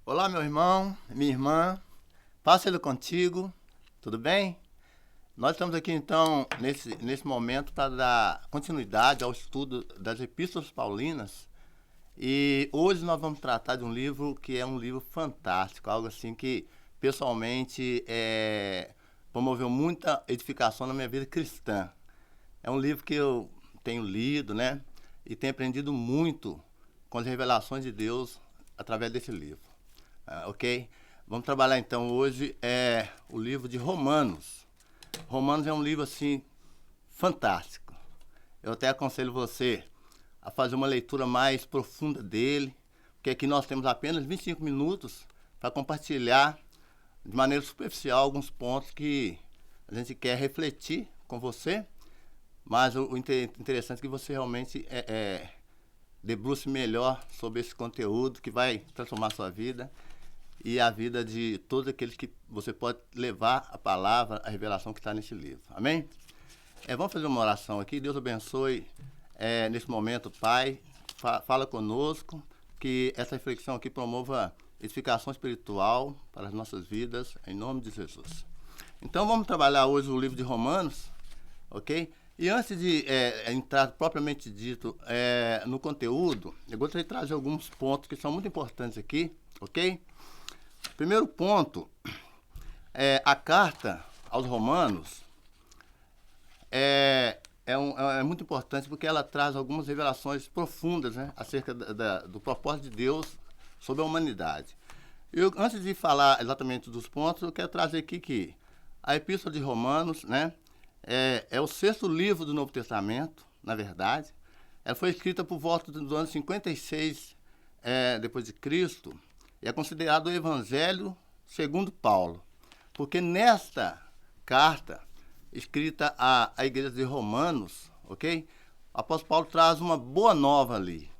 Olá, meu irmão, minha irmã, paz seja contigo, tudo bem? Nós estamos aqui então nesse momento para dar continuidade ao estudo das Epístolas Paulinas e hoje nós vamos tratar de um livro que é um livro fantástico, algo assim que pessoalmente promoveu muita edificação na minha vida cristã. É um livro que eu tenho lido, né? E tenho aprendido muito com as revelações de Deus através desse livro. Ok? Vamos trabalhar então hoje o livro de Romanos. Romanos é um livro assim fantástico. Eu até aconselho você a fazer uma leitura mais profunda dele, porque aqui nós temos apenas 25 minutos para compartilhar de maneira superficial alguns pontos que a gente quer refletir com você, mas o interessante é que você realmente debruce melhor sobre esse conteúdo que vai transformar a sua vida e a vida de todos aqueles que você pode levar a palavra, a revelação que está nesse livro. Amém? Vamos fazer uma oração aqui. Deus abençoe nesse momento, Pai. Fala conosco, que essa reflexão aqui promova edificação espiritual para as nossas vidas, em nome de Jesus. Então vamos trabalhar hoje o livro de Romanos, ok? E antes de entrar propriamente dito no conteúdo, eu gostaria de trazer alguns pontos que são muito importantes aqui, ok? Primeiro ponto, a carta aos Romanos é muito importante porque ela traz algumas revelações profundas, né, acerca do propósito de Deus sobre a humanidade. Antes de falar exatamente dos pontos, eu quero trazer aqui que a Epístola de Romanos, né, é o sexto livro do Novo Testamento, na verdade. Ela foi escrita por volta do ano 56 depois de Cristo e é considerado o Evangelho segundo Paulo, porque nesta carta escrita à igreja de Romanos, ok? O apóstolo Paulo traz uma boa nova ali.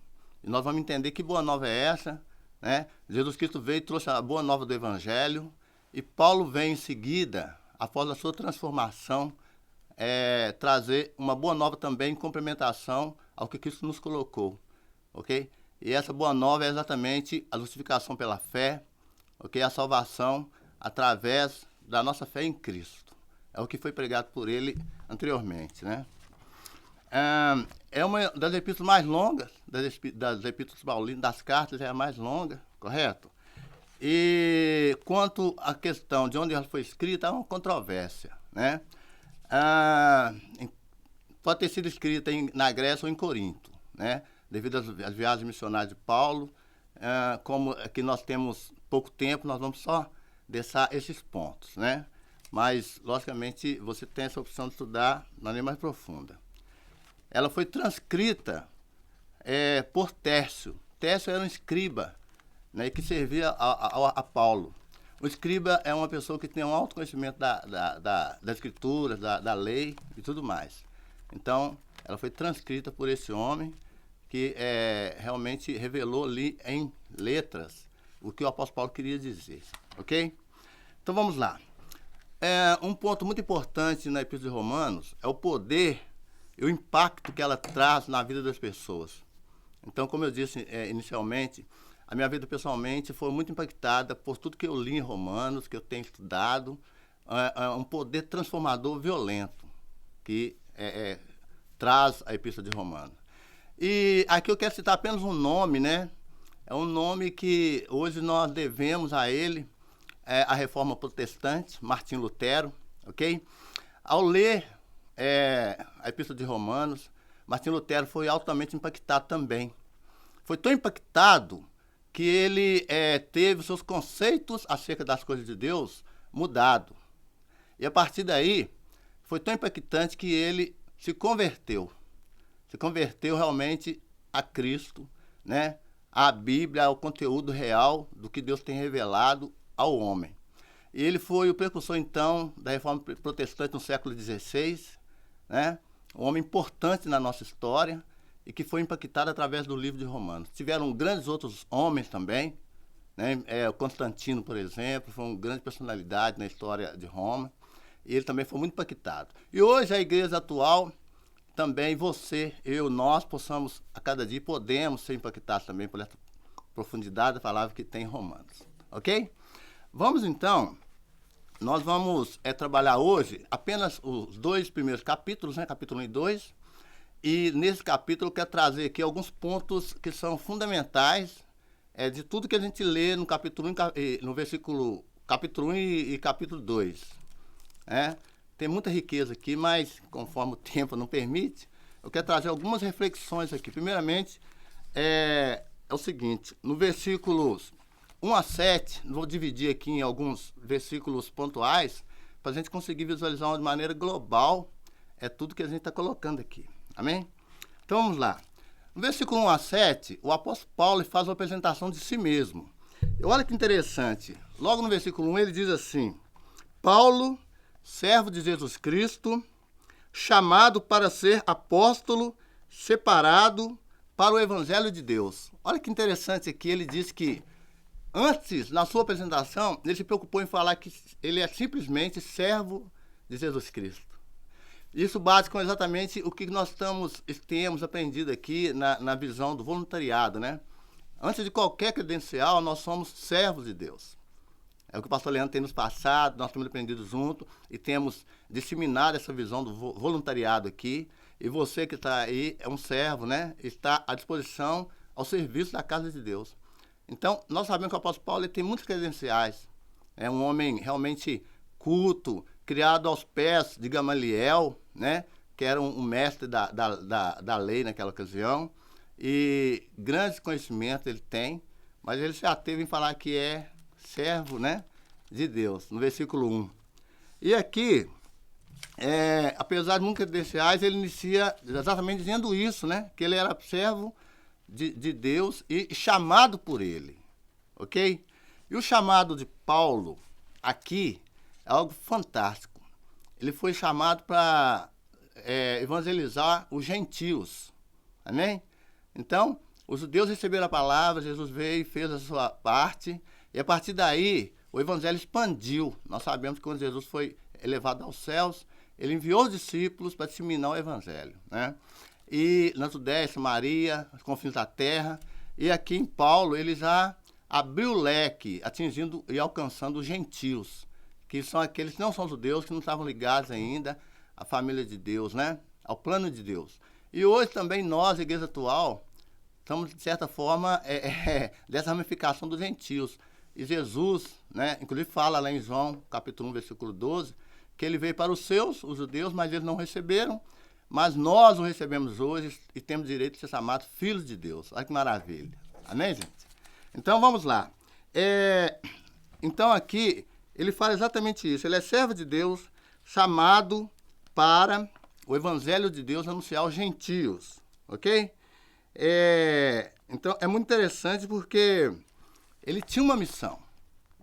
E nós vamos entender que boa nova é essa, né? Jesus Cristo veio e trouxe a boa nova do Evangelho, e Paulo vem em seguida, após a sua transformação, trazer uma boa nova também em complementação ao que Cristo nos colocou, ok? E essa boa nova é exatamente a justificação pela fé, ok? A salvação através da nossa fé em Cristo. É o que foi pregado por ele anteriormente, né? É uma das epístolas mais longas, das epístolas paulinas, das cartas, é a mais longa, correto? E quanto à questão de onde ela foi escrita, há uma controvérsia, né? Pode ter sido escrita na Grécia ou em Corinto, né? Devido às viagens missionárias de Paulo. Como aqui nós temos pouco tempo, nós vamos só deixar esses pontos, né? Mas, logicamente, você tem essa opção de estudar de maneira mais profunda. Ela foi transcrita por Tércio. Tércio era um escriba, né, que servia a Paulo. O escriba é uma pessoa que tem um alto conhecimento da escritura, da lei e tudo mais. Então, ela foi transcrita por esse homem que realmente revelou ali em letras o que o apóstolo Paulo queria dizer, ok? Então, vamos lá. Um ponto muito importante na Epístola de Romanos é o poder e o impacto que ela traz na vida das pessoas. Então, como eu disse inicialmente, a minha vida pessoalmente foi muito impactada por tudo que eu li em Romanos, que eu tenho estudado, um poder transformador violento que traz a Epístola de Romanos. E aqui eu quero citar apenas um nome, né? É um nome que hoje nós devemos a ele, a Reforma Protestante, Martim Lutero, ok? Ao ler a Epístola de Romanos, Martim Lutero foi altamente impactado também. Foi tão impactado que ele teve seus conceitos acerca das coisas de Deus mudado. E a partir daí, foi tão impactante que ele se converteu. Se converteu realmente a Cristo, né? A Bíblia, ao conteúdo real do que Deus tem revelado ao homem. E ele foi o precursor, então, da Reforma Protestante no século XVI, né? Um homem importante na nossa história e que foi impactado através do livro de Romanos. Tiveram grandes outros homens também, né? O Constantino, por exemplo, foi uma grande personalidade na história de Roma, e ele também foi muito impactado. E hoje a igreja atual, também você, eu, nós possamos, a cada dia, podemos ser impactados também por essa profundidade da palavra que tem em Romanos. ok? Vamos então, nós vamos trabalhar hoje apenas os 2 primeiros capítulos, né? Capítulo 1 e 2. E nesse capítulo eu quero trazer aqui alguns pontos que são fundamentais de tudo que a gente lê no capítulo 1, no versículo capítulo 1 e capítulo 2. Tem muita riqueza aqui, mas conforme o tempo não permite, eu quero trazer algumas reflexões aqui. Primeiramente, é o seguinte, no versículos 1 a 7, vou dividir aqui em alguns versículos pontuais, para a gente conseguir visualizar de maneira global tudo que a gente está colocando aqui. Amém? Então vamos lá. No versículo 1 a 7, o apóstolo Paulo faz uma apresentação de si mesmo. E olha que interessante. Logo no versículo 1 ele diz assim: Paulo, servo de Jesus Cristo, chamado para ser apóstolo, separado para o evangelho de Deus. Olha que interessante aqui, ele diz que antes, na sua apresentação, ele se preocupou em falar que ele é simplesmente servo de Jesus Cristo. Isso bate com exatamente o que nós temos aprendido aqui na visão do voluntariado, né? Antes de qualquer credencial, nós somos servos de Deus. É o que o pastor Leandro tem nos passado, nós temos aprendido junto e temos disseminado essa visão do voluntariado aqui. E você que está aí é um servo, né? Está à disposição, ao serviço da casa de Deus. Então, nós sabemos que o apóstolo Paulo ele tem muitas credenciais. É um homem realmente culto, criado aos pés de Gamaliel, né? Que era um mestre da lei naquela ocasião. E grandes conhecimentos ele tem, mas ele se ateve em falar que é servo, né, de Deus, no versículo 1. E aqui, apesar de muitas credenciais, ele inicia exatamente dizendo isso, né? Que ele era servo de Deus e chamado por ele, ok? E o chamado de Paulo aqui é algo fantástico. Ele foi chamado para evangelizar os gentios, amém? Então, os judeus receberam a palavra, Jesus veio e fez a sua parte, e a partir daí o evangelho expandiu. Nós sabemos que quando Jesus foi elevado aos céus, ele enviou os discípulos para disseminar o evangelho, né? E na Judéia, Samaria, os confins da terra, e aqui em Paulo ele já abriu o leque, atingindo e alcançando os gentios, que são aqueles que não são judeus, que não estavam ligados ainda à família de Deus, né? Ao plano de Deus. E hoje também nós, a igreja atual, estamos, de certa forma, dessa ramificação dos gentios. E Jesus, né, inclusive fala lá em João, capítulo 1, versículo 12, que ele veio para os seus, os judeus, mas eles não receberam, mas nós o recebemos hoje e temos direito de ser chamados filhos de Deus. Olha que maravilha. Amém, gente? Então, vamos lá. Então, aqui, ele fala exatamente isso. Ele é servo de Deus, chamado para o evangelho de Deus anunciar aos gentios, ok? Então, é muito interessante porque ele tinha uma missão.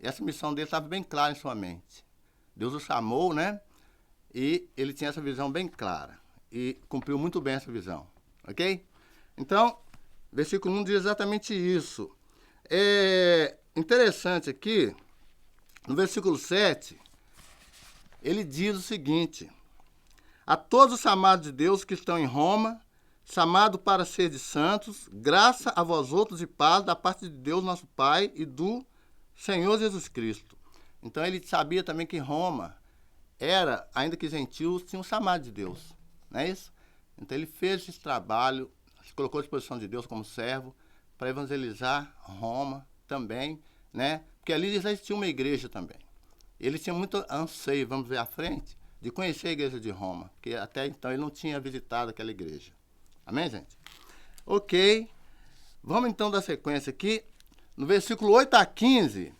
E essa missão dele estava bem clara em sua mente. Deus o chamou, né? E ele tinha essa visão bem clara. E cumpriu muito bem essa visão, ok? Então, versículo 1 diz exatamente isso. Interessante aqui, no versículo 7, ele diz o seguinte: a todos os chamados de Deus que estão em Roma, chamado para ser de santos, graça a vós outros e paz da parte de Deus nosso Pai e do Senhor Jesus Cristo. Então ele sabia também que Roma era, ainda que gentios, tinha um chamado de Deus, não é isso? Então ele fez esse trabalho, se colocou à disposição de Deus como servo para evangelizar Roma também, né? Porque ali já existia uma igreja também. Ele tinha muito anseio, vamos ver à frente, de conhecer a igreja de Roma, porque até então ele não tinha visitado aquela igreja. Amém, gente? Ok. Vamos então dar sequência aqui. No versículo 8 a 15,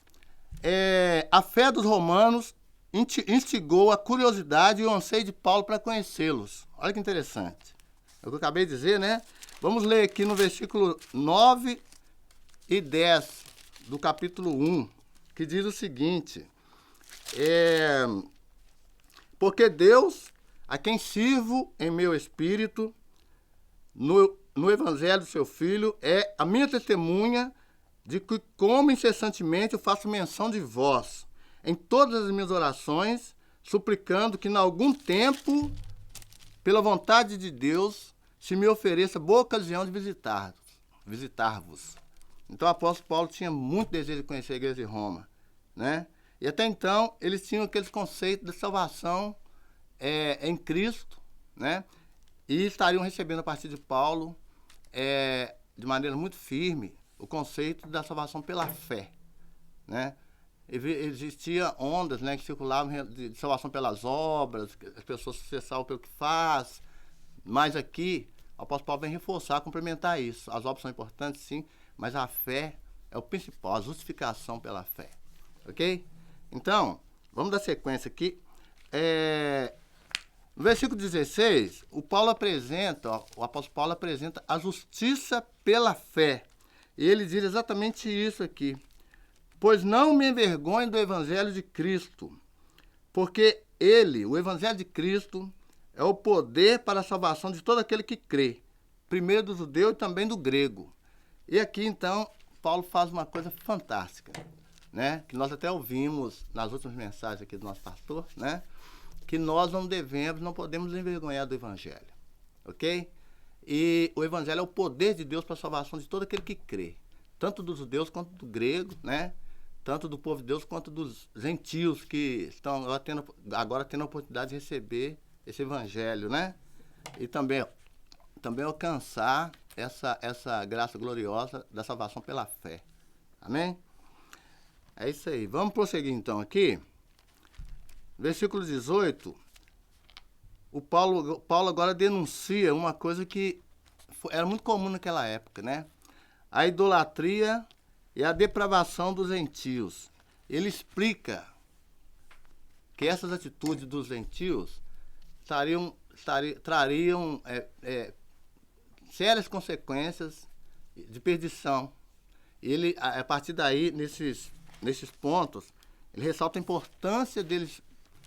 a fé dos romanos instigou a curiosidade e o anseio de Paulo para conhecê-los. Olha que interessante. É o que eu acabei de dizer, né? Vamos ler aqui no versículo 9 e 10 do capítulo 1, que diz o seguinte: porque Deus, a quem sirvo em meu espírito, no evangelho do seu Filho, é a minha testemunha de que, como incessantemente eu faço menção de vós, em todas as minhas orações, suplicando que, em algum tempo, pela vontade de Deus, se me ofereça boa ocasião de visitar-vos. Então o apóstolo Paulo tinha muito desejo de conhecer a igreja de Roma, né? E até então eles tinham aqueles conceitos de salvação em Cristo, né? E estariam recebendo a partir de Paulo, de maneira muito firme, o conceito da salvação pela fé, né? Existia ondas, né, que circulavam de salvação pelas obras, as pessoas se salvam pelo que faz, mas aqui o apóstolo Paulo vem reforçar, complementar isso. As obras são importantes, sim, mas a fé é o principal, a justificação pela fé, ok? Então, vamos dar sequência aqui. No versículo 16, o apóstolo Paulo apresenta a justiça pela fé. E ele diz exatamente isso aqui. Pois não me envergonho do evangelho de Cristo, porque ele, o evangelho de Cristo, é o poder para a salvação de todo aquele que crê, primeiro do judeu e também do grego. E aqui, então, Paulo faz uma coisa fantástica, né? Que nós até ouvimos nas últimas mensagens aqui do nosso pastor, né? Que nós não podemos nos envergonhar do evangelho, ok? E o evangelho é o poder de Deus para a salvação de todo aquele que crê, tanto dos judeus quanto do grego, né? Tanto do povo de Deus quanto dos gentios que estão agora tendo a oportunidade de receber esse evangelho, né? E também alcançar essa graça gloriosa da salvação pela fé. Amém? É isso aí. Vamos prosseguir então aqui. Versículo 18. O Paulo agora denuncia uma coisa que era muito comum naquela época, né? A idolatria e a depravação dos gentios. Ele explica que essas atitudes dos gentios trariam sérias consequências de perdição. Ele, a partir daí, nesses pontos, ele ressalta a importância deles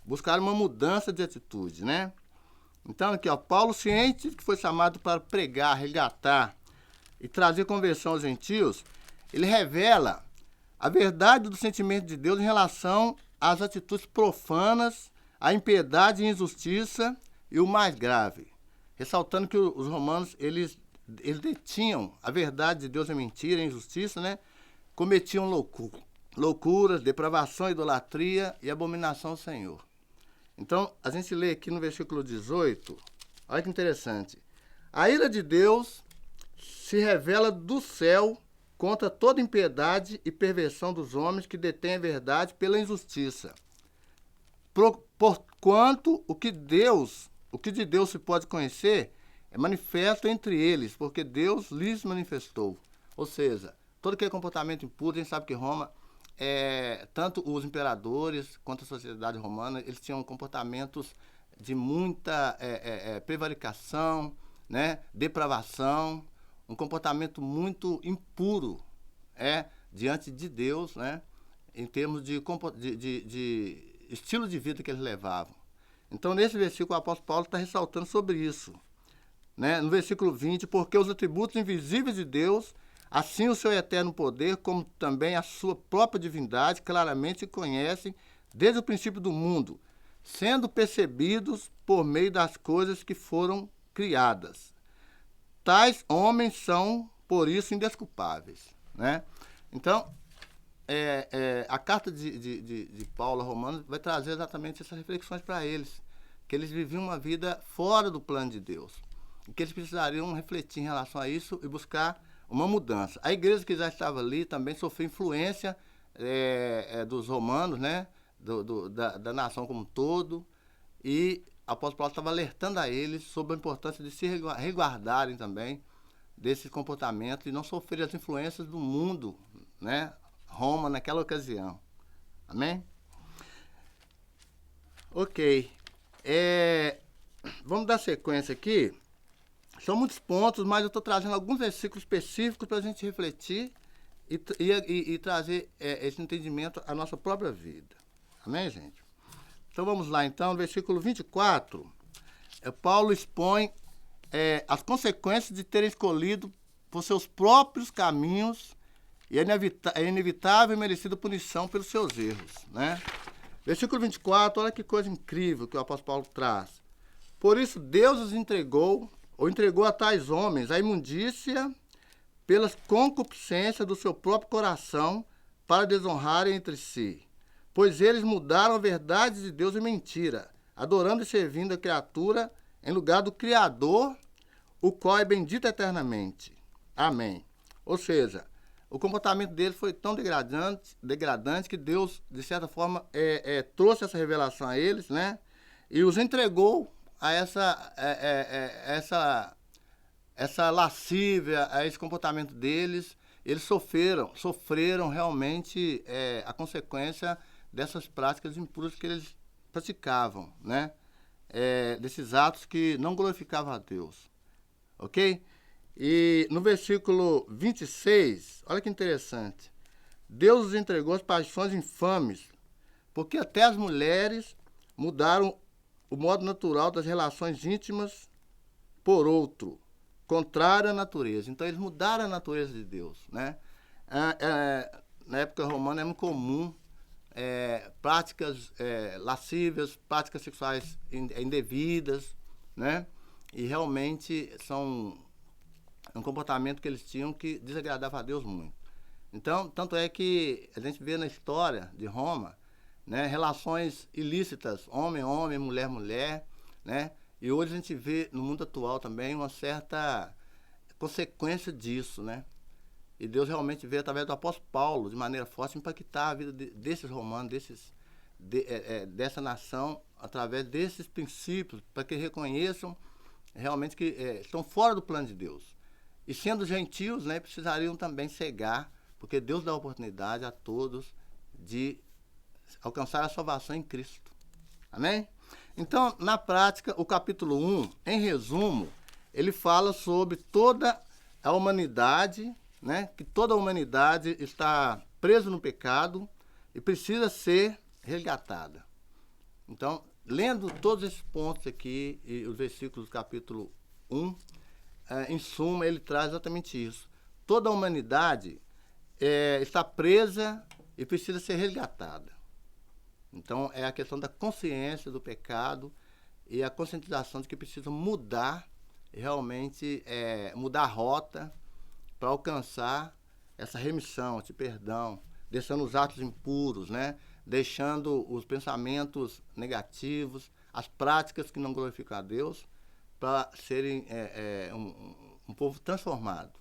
buscarem uma mudança de atitude, né? Então, aqui, ó, Paulo, ciente que foi chamado para pregar, resgatar e trazer conversão aos gentios, ele revela a verdade do sentimento de Deus em relação às atitudes profanas, à impiedade e injustiça e o mais grave, ressaltando que os romanos, eles detinham a verdade de Deus em mentira, em injustiça, né? Cometiam loucuras, depravação, idolatria e abominação ao Senhor. Então, a gente lê aqui no versículo 18, olha que interessante. A ira de Deus se revela do céu contra toda impiedade e perversão dos homens que detêm a verdade pela injustiça. Porquanto o que de Deus se pode conhecer é manifesto entre eles, porque Deus lhes manifestou. Ou seja, todo aquele comportamento impuro, a gente sabe que Roma, tanto os imperadores quanto a sociedade romana, eles tinham comportamentos de muita prevaricação, né, depravação, um comportamento muito impuro diante de Deus, né, em termos de estilo de vida que eles levavam. Então, nesse versículo, o apóstolo Paulo está ressaltando sobre isso, né? No versículo 20, porque os atributos invisíveis de Deus, assim o seu eterno poder, como também a sua própria divindade, claramente se conhecem desde o princípio do mundo, sendo percebidos por meio das coisas que foram criadas. Tais homens são, por isso, indesculpáveis, né? Então, a carta de Paulo a Romanos vai trazer exatamente essas reflexões para eles, que eles viviam uma vida fora do plano de Deus, e que eles precisariam refletir em relação a isso e buscar uma mudança. A igreja que já estava ali também sofreu influência dos romanos, né? Da nação como um todo, e o apóstolo Paulo estava alertando a eles sobre a importância de se resguardarem também desses comportamentos e não sofrerem as influências do mundo, né? Roma naquela ocasião. Amém? Ok. Vamos dar sequência aqui. São muitos pontos, mas eu estou trazendo alguns versículos específicos para a gente refletir e trazer esse entendimento à nossa própria vida. Amém, gente? Então vamos lá, então, no versículo 24, Paulo expõe as consequências de terem escolhido por seus próprios caminhos e a inevitável e merecida punição pelos seus erros, né? Versículo 24, olha que coisa incrível que o apóstolo Paulo traz. Por isso Deus os entregou a tais homens a imundícia pelas concupiscências do seu próprio coração, para desonrarem entre si. Pois eles mudaram a verdade de Deus em mentira, adorando e servindo a criatura em lugar do Criador, o qual é bendito eternamente. Amém. Ou seja, o comportamento deles foi tão degradante que Deus, de certa forma, trouxe essa revelação a eles, né? E os entregou a essa lascívia, a esse comportamento deles. Eles sofreram realmente a consequência dessas práticas impuras que eles praticavam, né? Desses atos que não glorificavam a Deus. Ok? E no versículo 26, olha que interessante. Deus os entregou às paixões infames, porque até as mulheres mudaram o modo natural das relações íntimas por outro, contrário à natureza. Então, eles mudaram a natureza de Deus, né? Na época romana é muito comum práticas lascívias, práticas sexuais indevidas, né? E realmente são um comportamento que eles tinham que desagradava a Deus muito. Então, tanto é que a gente vê na história de Roma, né, relações ilícitas, homem-homem, mulher-mulher, né? E hoje a gente vê no mundo atual também uma certa consequência disso, né? E Deus realmente veio através do apóstolo Paulo, de maneira forte, impactar a vida desses romanos, dessa nação, através desses princípios, para que reconheçam realmente que estão fora do plano de Deus. E sendo gentios, né, precisariam também cegar, porque Deus dá oportunidade a todos de alcançar a salvação em Cristo. Amém? Então, na prática, o capítulo 1, em resumo, ele fala sobre toda a humanidade, né, que toda a humanidade está presa no pecado e precisa ser resgatada. Então, lendo todos esses pontos aqui, e os versículos do capítulo 1, em suma, ele traz exatamente isso. Toda a humanidade está presa e precisa ser resgatada. Então, é a questão da consciência do pecado e a conscientização de que precisa mudar, realmente mudar a rota para alcançar essa remissão, esse perdão, deixando os atos impuros, né? Deixando os pensamentos negativos, as práticas que não glorificam a Deus, para serem um povo transformado.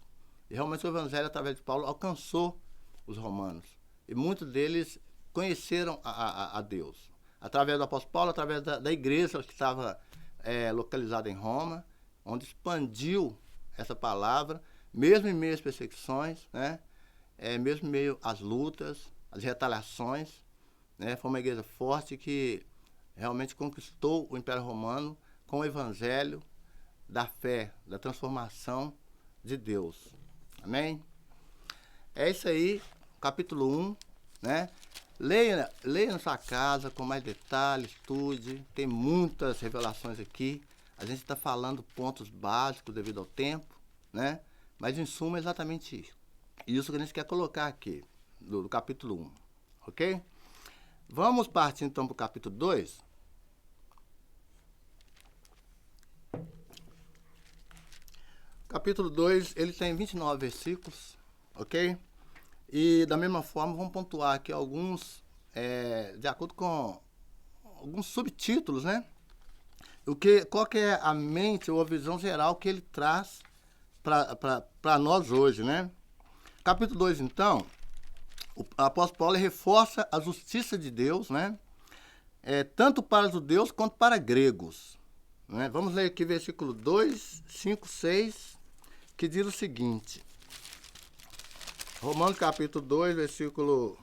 E realmente o Evangelho, através de Paulo, alcançou os romanos. E muitos deles conheceram a Deus. Através do apóstolo Paulo, através da igreja que estava localizada em Roma, onde expandiu essa palavra, mesmo em meio às perseguições, né? Mesmo em meio às lutas, às retaliações, né? Foi uma igreja forte que realmente conquistou o Império Romano com o Evangelho da fé, da transformação de Deus. Amém? É isso aí, capítulo 1, né? Leia na sua casa com mais detalhes, estude. Tem muitas revelações aqui. A gente está falando pontos básicos devido ao tempo, né? Mas em suma é exatamente isso que a gente quer colocar aqui, do capítulo 1, ok? Vamos partir então para o capítulo 2. Capítulo 2, ele tem 29 versículos, ok? E da mesma forma vamos pontuar aqui alguns, de acordo com alguns subtítulos, né? Qual que é a mente ou a visão geral que ele traz para nós hoje, né? Capítulo 2, então, o apóstolo Paulo reforça a justiça de Deus, né? Tanto para judeus quanto para gregos, né? Vamos ler aqui versículo 2, 5, 6, que diz o seguinte. Romanos capítulo 2, versículo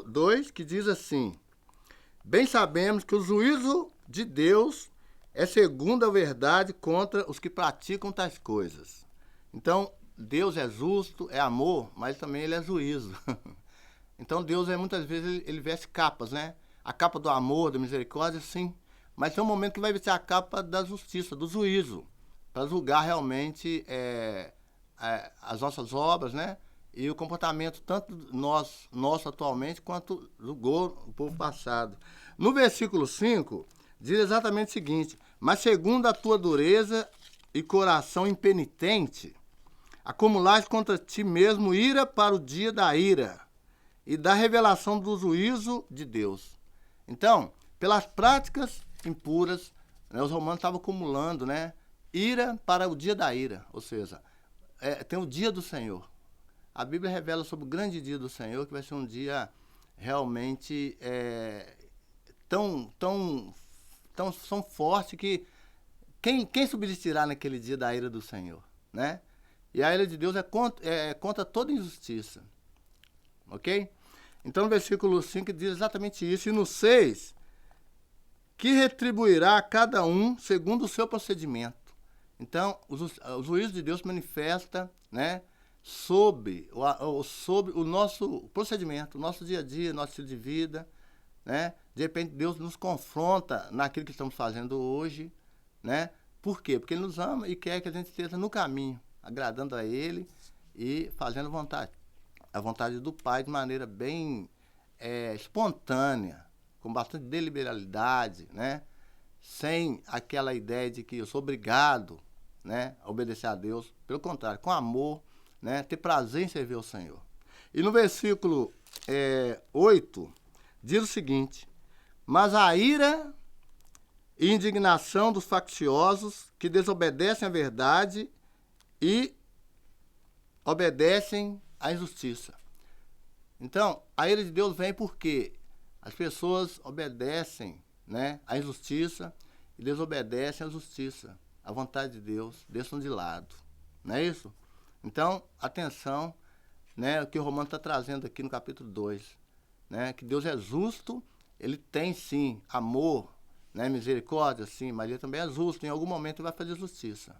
2, que diz assim: bem sabemos que o juízo de Deus é segundo a verdade contra os que praticam tais coisas. Então, Deus é justo, é amor, mas também ele é juízo. Então, Deus muitas vezes ele veste capas, né? A capa do amor, da misericórdia, sim. Mas tem um momento que vai vestir a capa da justiça, do juízo, para julgar realmente as nossas obras, né? E o comportamento tanto nosso atualmente, quanto julgou o povo passado. No versículo 5, diz exatamente o seguinte: mas segundo a tua dureza e coração impenitente, acumulaste contra ti mesmo ira para o dia da ira e da revelação do juízo de Deus. Então, pelas práticas impuras, né, os romanos estavam acumulando, né, ira para o dia da ira, ou seja, tem o dia do Senhor. A Bíblia revela sobre o grande dia do Senhor, que vai ser um dia realmente tão forte que quem subsistirá naquele dia da ira do Senhor, né? E a ira de Deus é contra toda injustiça, ok? Então no versículo 5 diz exatamente isso, e no 6, que retribuirá a cada um segundo o seu procedimento. Então, o juízo de Deus manifesta, né, sobre o nosso procedimento, o nosso dia a dia, nosso estilo de vida, né? De repente Deus nos confronta naquilo que estamos fazendo hoje, né? Por quê? Porque Ele nos ama e quer que a gente esteja no caminho, agradando a Ele e fazendo a vontade do Pai de maneira bem espontânea, com bastante deliberalidade, né? Sem aquela ideia de que eu sou obrigado, né, a obedecer a Deus. Pelo contrário, com amor, né, ter prazer em servir ao Senhor. E no versículo 8, diz o seguinte: mas a ira e indignação dos facciosos que desobedecem à verdade e obedecem à injustiça. Então, a ira de Deus vem porque as pessoas obedecem, né, à injustiça e desobedecem à justiça, à vontade de Deus, deixam de lado. Não é isso? Então, atenção, né, o que o Romano está trazendo aqui no capítulo 2, né, que Deus é justo, Ele tem sim amor, né, misericórdia, sim, mas Ele também é justo, em algum momento Ele vai fazer justiça.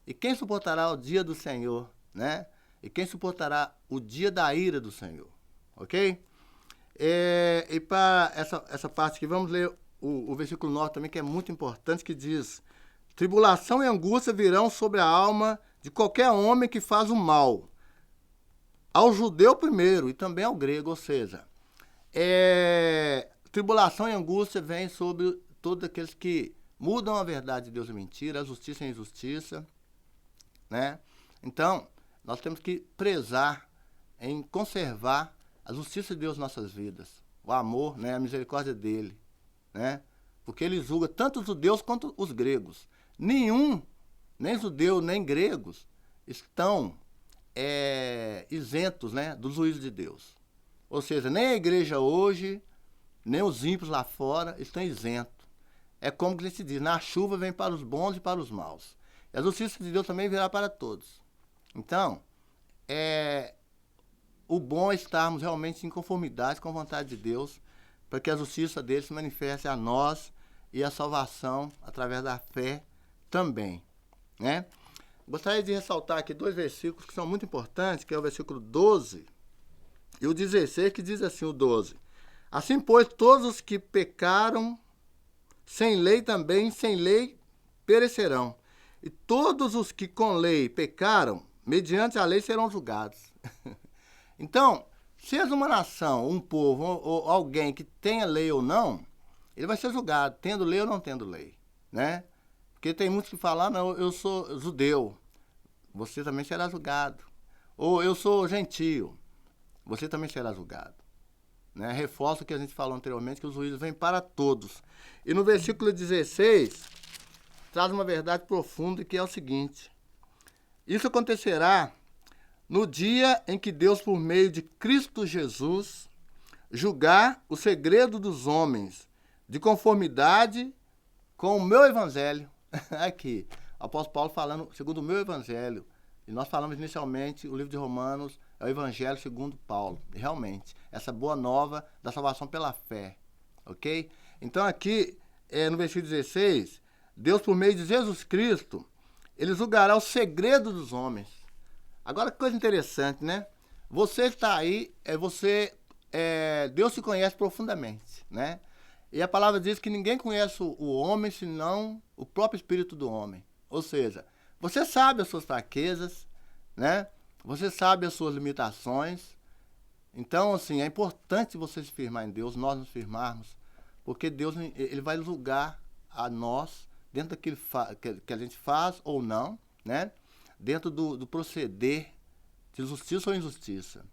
E quem suportará o dia do Senhor, né? E quem suportará o dia da ira do Senhor, ok? E para essa parte aqui, vamos ler o versículo 9 também, que é muito importante, que diz: tribulação e angústia virão sobre a alma de qualquer homem que faz o mal, ao judeu primeiro e também ao grego, ou seja, tribulação e angústia vem sobre todos aqueles que mudam a verdade de Deus e mentira, a justiça e a injustiça, né? Então, nós temos que prezar em conservar a justiça de Deus em nossas vidas, o amor, né, a misericórdia dele, né? Porque ele julga tanto os judeus quanto os gregos. Nenhum, nem judeu, nem gregos, estão isentos, né, do juízo de Deus. Ou seja, nem a igreja hoje, nem os ímpios lá fora estão isentos. É como que se diz: na chuva vem para os bons e para os maus. E a justiça de Deus também virá para todos. Então, o bom é estarmos realmente em conformidade com a vontade de Deus, para que a justiça dele se manifeste a nós e a salvação através da fé também, né? Gostaria de ressaltar aqui 2 versículos que são muito importantes, que é o versículo 12 e o 16, que diz assim, o 12: assim, pois, todos os que pecaram sem lei também, sem lei perecerão. E todos os que com lei pecaram, mediante a lei serão julgados. Então, se és uma nação, um povo ou alguém que tenha lei ou não, ele vai ser julgado, tendo lei ou não tendo lei, né? Porque tem muitos que falam: não, eu sou judeu, você também será julgado. Ou eu sou gentio, você também será julgado. Né? Reforço o que a gente falou anteriormente, que os juízos vêm para todos. E no versículo 16, traz uma verdade profunda, que é o seguinte: isso acontecerá no dia em que Deus, por meio de Cristo Jesus, julgar o segredo dos homens, de conformidade com o meu evangelho. Aqui, o apóstolo Paulo falando segundo o meu evangelho. E nós falamos inicialmente, o livro de Romanos é o evangelho segundo Paulo. E realmente, essa boa nova da salvação pela fé. Ok? Então aqui, no versículo 16, Deus, por meio de Jesus Cristo, Ele julgará o segredo dos homens. Agora, que coisa interessante, né? Você está aí, Deus se conhece profundamente, né? E a palavra diz que ninguém conhece o homem senão o próprio espírito do homem. Ou seja, você sabe as suas fraquezas, né? Você sabe as suas limitações. Então, assim, é importante você se firmar em Deus, nós nos firmarmos, porque Deus, Ele vai julgar a nós dentro daquilo que a gente faz ou não, né? Dentro do proceder de justiça ou injustiça.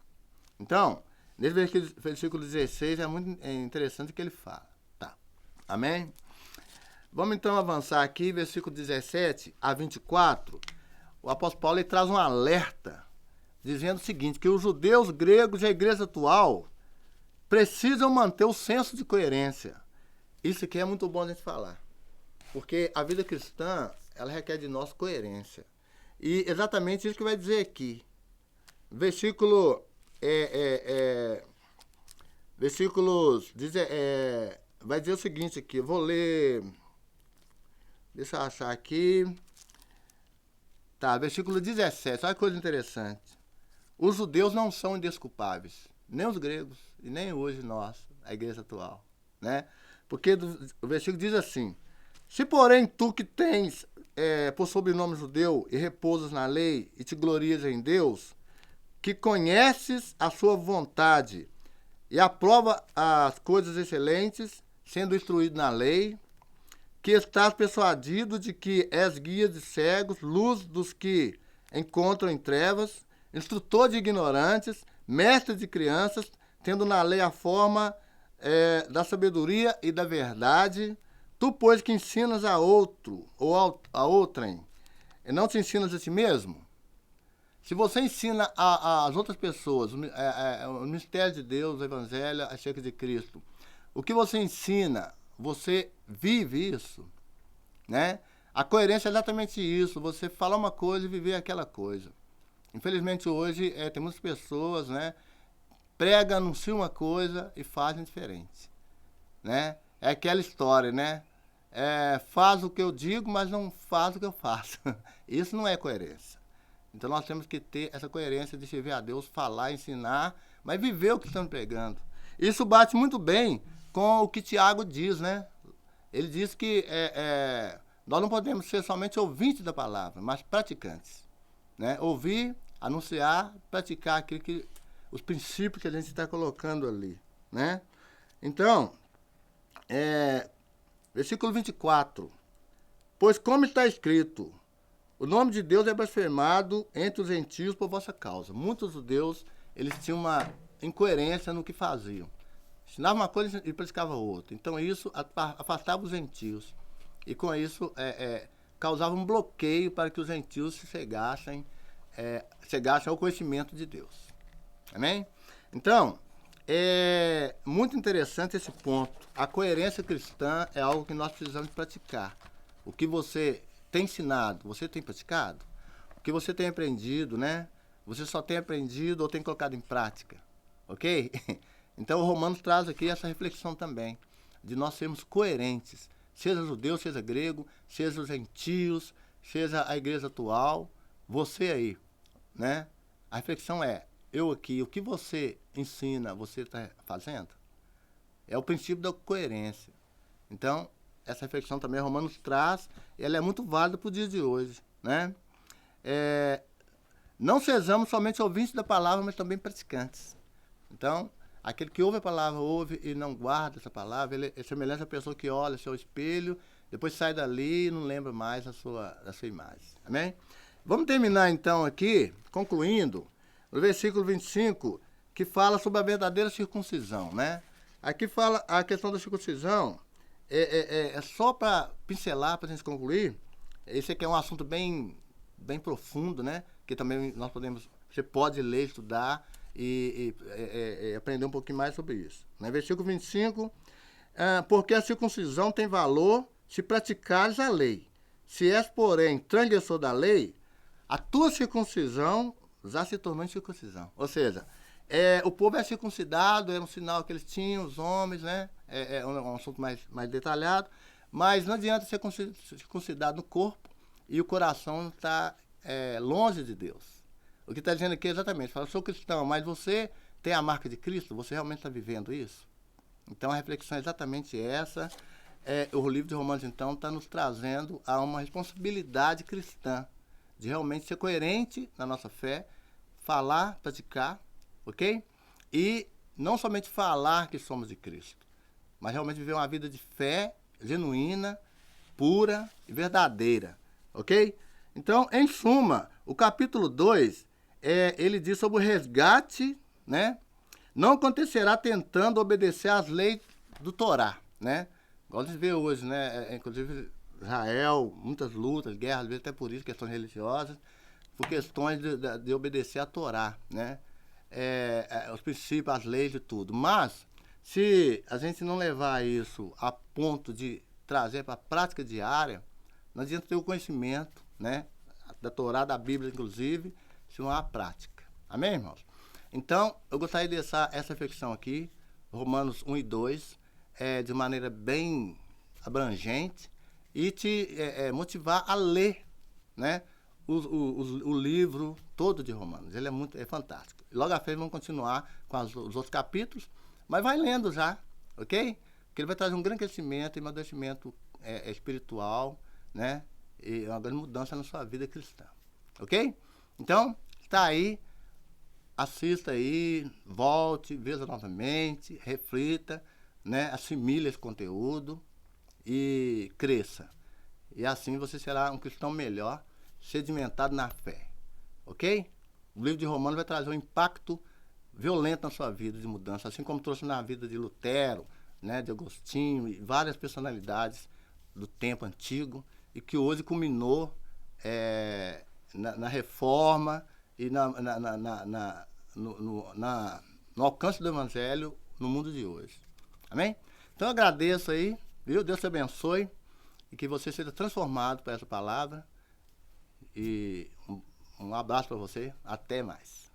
Então, nesse versículo 16 é muito interessante o que ele fala. Tá. Amém? Vamos então avançar aqui, versículo 17 a 24. O apóstolo Paulo ele traz um alerta, dizendo o seguinte, que os judeus, gregos e a igreja atual precisam manter o senso de coerência. Isso aqui é muito bom a gente falar. Porque a vida cristã, ela requer de nós coerência. E exatamente isso que vai dizer aqui. Versículos vai dizer o seguinte aqui, eu vou ler, deixa eu achar aqui. Tá, versículo 17, olha que coisa interessante. Os judeus não são indesculpáveis, nem os gregos, e nem hoje nós, a igreja atual, né? Porque o versículo diz assim, se porém tu que tens por sobrenome judeu e repousas na lei e te glorias em Deus, que conheces a sua vontade e aprova as coisas excelentes, sendo instruído na lei, que estás persuadido de que és guia de cegos, luz dos que encontram em trevas, instrutor de ignorantes, mestre de crianças, tendo na lei a forma da sabedoria e da verdade, tu, pois, que ensinas a outro ou a outrem, e não te ensinas a ti mesmo? Se você ensina às outras pessoas o mistério de Deus, o evangelho acerca de Cristo, o que você ensina, você vive isso, né? A coerência é exatamente isso, você falar uma coisa e viver aquela coisa. Infelizmente hoje tem muitas pessoas, né? Prega, anuncia uma coisa e fazem diferente, né? É aquela história, né? Faz o que eu digo, mas não faz o que eu faço. Isso não é coerência. Então nós temos que ter essa coerência de servir a Deus, falar, ensinar, mas viver o que estamos pregando. Isso bate muito bem com o que Tiago diz, né? Ele diz que nós não podemos ser somente ouvintes da palavra, mas praticantes, né? Ouvir, anunciar, praticar os princípios que a gente está colocando ali, né? Então, versículo 24. Pois como está escrito, o nome de Deus é blasfemado entre os gentios por vossa causa. Muitos judeus, eles tinham uma incoerência no que faziam. Ensinavam uma coisa e praticavam outra. Então isso afastava os gentios. E com isso causava um bloqueio para que os gentios se chegassem ao conhecimento de Deus. Amém? Então, é muito interessante esse ponto. A coerência cristã é algo que nós precisamos praticar. O que você tem ensinado, você tem praticado? O que você tem aprendido, né? Você só tem aprendido ou tem colocado em prática, ok? Então o Romanos traz aqui essa reflexão também, de nós sermos coerentes, seja judeu, seja grego, seja os gentios, seja a igreja atual, você aí, né? A reflexão eu aqui, o que você ensina, você está fazendo? É o princípio da coerência. Então, essa reflexão também Romanos traz, ela é muito válida para o dia de hoje, né? Não sejamos somente ouvintes da palavra, mas também praticantes. Então, aquele que ouve a palavra, ouve e não guarda essa palavra, ele é semelhante à pessoa que olha seu espelho, depois sai dali e não lembra mais da sua imagem. Amém? Vamos terminar então aqui, concluindo, no versículo 25, que fala sobre a verdadeira circuncisão, né? Aqui fala a questão da circuncisão, só para pincelar, para a gente concluir. Esse aqui é um assunto bem profundo, né? Que também você pode ler, estudar e aprender um pouquinho mais sobre isso. No versículo 25, porque a circuncisão tem valor se praticares a lei. Se és, porém, transgressor da lei, a tua circuncisão já se tornou incircuncisão. Ou seja, o povo é circuncidado, era um sinal que eles tinham, os homens, né? É um assunto mais detalhado, mas não adianta ser circuncidado no corpo e o coração está longe de Deus. O que está dizendo aqui é exatamente, fala, eu sou cristão, mas você tem a marca de Cristo? Você realmente está vivendo isso? Então a reflexão é exatamente essa. O livro de Romanos, então, está nos trazendo a uma responsabilidade cristã, de realmente ser coerente na nossa fé, falar, praticar, ok? E não somente falar que somos de Cristo, mas realmente viver uma vida de fé genuína, pura e verdadeira, ok? Então, em suma, o capítulo 2, ele diz sobre o resgate, né? Não acontecerá tentando obedecer às leis do Torá, né? Igual a gente vê hoje, né? Inclusive, Israel, muitas lutas, guerras, às vezes até por isso, questões religiosas, por questões de obedecer à Torá, né? Os princípios, as leis e tudo. Mas, se a gente não levar isso a ponto de trazer para a prática diária, não adianta ter o conhecimento, né? Da Torá, da Bíblia, inclusive, se não há prática. Amém, irmãos? Então, eu gostaria de deixar essa reflexão aqui, Romanos 1 e 2, de maneira bem abrangente, e te motivar a ler, né? O livro todo de Romanos. Ele é fantástico. Logo à frente vamos continuar com os outros capítulos, mas vai lendo já, ok? Porque ele vai trazer um grande crescimento e amadurecimento espiritual, né? E uma grande mudança na sua vida cristã, ok? Então, está aí, assista aí, volte, veja novamente, reflita, né? Assimile esse conteúdo e cresça. E assim você será um cristão melhor, sedimentado na fé, ok? O livro de Romanos vai trazer um impacto violento na sua vida de mudança, assim como trouxe na vida de Lutero, né, de Agostinho e várias personalidades do tempo antigo e que hoje culminou na reforma e no alcance do Evangelho no mundo de hoje. Amém? Então eu agradeço aí, viu? Deus te abençoe e que você seja transformado por essa palavra. E um abraço para você. Até mais.